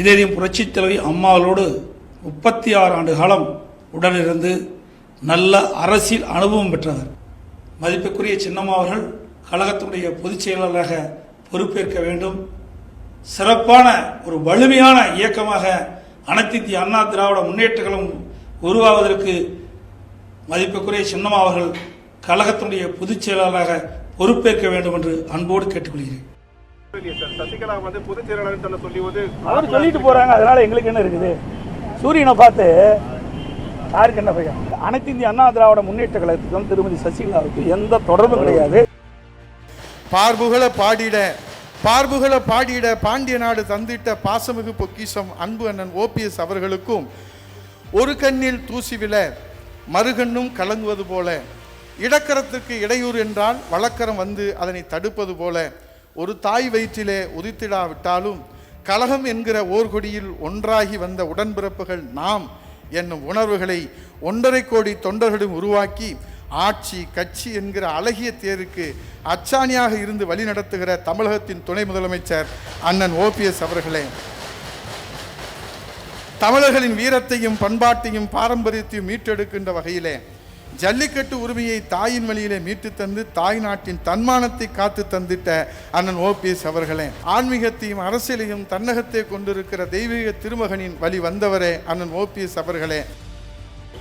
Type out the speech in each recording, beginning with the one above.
இதயம் புரட்சித் தலைவி அம்மாவளோடு 36 ஆண்டு காலம் உடனிருந்து நல்ல அரசியல் அனுபவம் பெற்றவர். மதிப்புக்குரிய சின்னம்மா அவர்கள் கழகத்தினுடைய பொதுச் செயலாளராக பொறுப்பேற்க வேண்டும். சிறப்பான ஒரு வலிமையான இயக்கமாக அனைத்து இந்திய அண்ணா திராவிட முன்னேற்ற கழகம் உருவாவதற்கு மதிப்புக்குரிய சின்னம்மா அவர்கள் கழகத்தினுடைய பொதுச் செயலாளராக பொறுப்பேற்க வேண்டும் என்று அன்போடு கேட்டுக்கொள்கிறேன். சசிகலா பொதுச் செயலாளர் அவர் சொல்லிட்டு போறாங்க, அதனால எங்களுக்கு என்ன இருக்குது? சூரியனை பார்த்து யாருக்கு என்ன பையன்? அனைத்து இந்திய அண்ணா திராவிட முன்னேற்ற கழகத்துக்கும் திருமதி சசிகலாவுக்கு எந்த தொடர்பும் கிடையாது. பார்புகள பாடிட பாண்டிய நாடு தந்திட்ட பாசமிகு பொக்கிஷம் அன்பு அண்ணன் OPS அவர்களுக்கும் ஒரு கண்ணில் தூசி விழ மறுகண்ணும் கலங்குவது போல, இடக்கரத்துக்கு இடையூறு என்றால் வழக்கரம் வந்து அதனை தடுப்பது போல, ஒரு தாய் வயிற்றிலே உதித்திடாவிட்டாலும் கழகம் என்கிற ஓர்கொடியில் ஒன்றாகி வந்த உடன்பிறப்புகள் நாம் என்னும் உணர்வுகளை 1.5 கோடி தொண்டர்களும் உருவாக்கி ஆட்சி கட்சி என்கிற அழகிய தேருக்கு அச்சாணியாக இருந்து வழிநடத்துகிற தமிழகத்தின் துணை முதலமைச்சர் அண்ணன் OPS அவர்களே, தமிழர்களின் வீரத்தையும் பண்பாட்டையும் பாரம்பரியத்தையும் மீட்டெடுக்கின்ற வகையிலே ஜல்லிக்கட்டு உரிமையை தாயின் வழியிலே மீட்டு தந்து தாய் நாட்டின் தன்மானத்தை காத்து தந்திட்ட அண்ணன் OPS அவர்களே, ஆன்மீகத்தையும் அரசியலையும் தன்னகத்தை கொண்டிருக்கிற தெய்வீக திருமகனின் வழி வந்தவரே அண்ணன் OPS அவர்களே,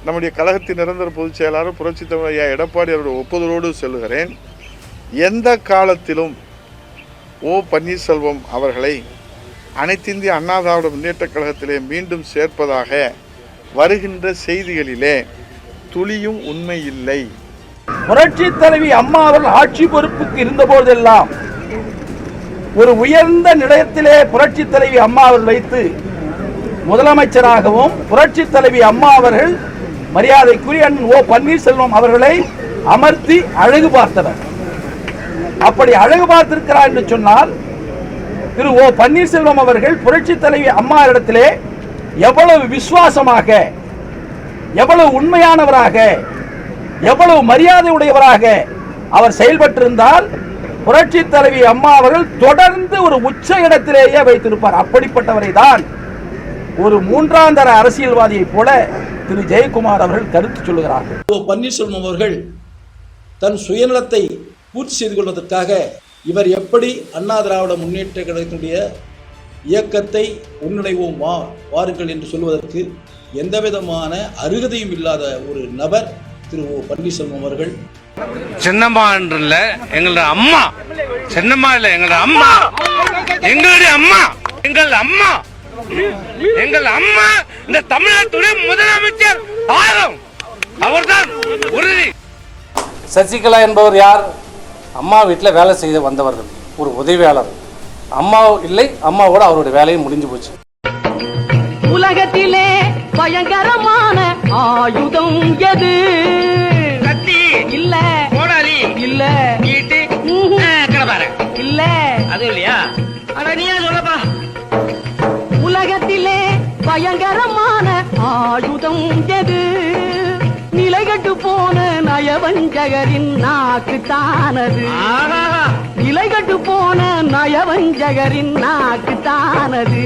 நம்முடைய கழகத்தின் நிரந்தர பொதுச் செயலாளர் புரட்சித் தலைவர் ஐயா எடப்பாடி அவருடைய ஒப்புதலோடு சொல்லுகிறேன், எந்த காலத்திலும் பன்னீர்செல்வம் அவர்களை அனைத்து இந்திய அண்ணா திராவிட முன்னேற்ற கழகத்திலே மீண்டும் சேர்ப்பதாக வருகின்ற செய்திகளிலே துளியும் உண்மை இல்லை. புரட்சி தலைவி அம்மா அவர்கள் ஆட்சி பொறுப்புக்கு இருந்த போதெல்லாம் ஒரு உயர்ந்த நிலையத்திலே புரட்சி தலைவி அம்மா அவர்கள் வைத்து முதலமைச்சராகவும் புரட்சி தலைவி அம்மா அவர்கள் மரியாதைக்குரிய பன்னீர்செல்வம் அவர்களை அமர்த்தி அழகு பார்த்தவர். அப்படி அழகு பார்த்திருக்கிறார் என்று சொன்னால் திரு பன்னீர்செல்வம் அவர்கள் புரட்சி தலைவி அம்மா இடத்திலே எவ்வளவு விசுவாசமாக, எவ்வளவு உண்மையானவராக, எவ்வளவு மரியாதை உடையவராக அவர் செயல்பட்டிருந்தால் புரட்சி தலைவி அம்மா அவர்கள் தொடர்ந்து ஒரு உச்ச இடத்திலேயே வைத்திருப்பார். அப்படிப்பட்டவரை தான் ஒரு மூன்றாந்தர அரசியல்வாதியை போல திரு ஜெயக்குமார் அவர்கள் கருத்து சொல்லுகிறார்கள். பன்னீர்செல்வம் அவர்கள் தன் சுயநலத்தை பூர்த்தி செய்து கொள்வதற்காக இவர் எப்படி அண்ணா திராவிட முன்னேற்ற கழகத்தினுடைய இயக்கத்தை ஒன்றிணைவோம் வாருங்கள் என்று சொல்வதற்கு எந்தவிதமான அருகதையும் இல்லாத ஒரு நபர் திரு பன்னீர்செல்வம் அவர்கள். சின்னம்மா என்றல்ல, எங்களுடைய அம்மா. சின்னம்மா இல்ல, எங்களுடைய அம்மா, எங்களுடைய அம்மா, எங்கள் அம்மா, எங்கள் அம்மா இந்த தமிழகத்துடைய முதலமைச்சர் ஆகும். அவர்தான் உறுதி. சசிகலா என்பவர் யார்? அம்மா வீட்டில் வேலை செய்து வந்தவர்கள், ஒரு உதவியாளர். அம்மா இல்லை, அம்மாவோட அவருடைய வேலையும் முடிஞ்சு போச்சு. உலகத்திலே பயங்கரமான ஆயுதம் எது? கத்தி இல்ல, கோடாலி இல்ல, ஈட்டி, கடப்பாரை இல்ல, அது இல்லையா? அட நீயா சொல்லப்பா. உலகத்திலே பயங்கரமான ஆயுதம் எது? நிலைகட்டு போன நயவஞ்சகரின் நாக்கு தானது. நிலைகட்டு போன நயவஞ்சகரின் நாக்கு தானது.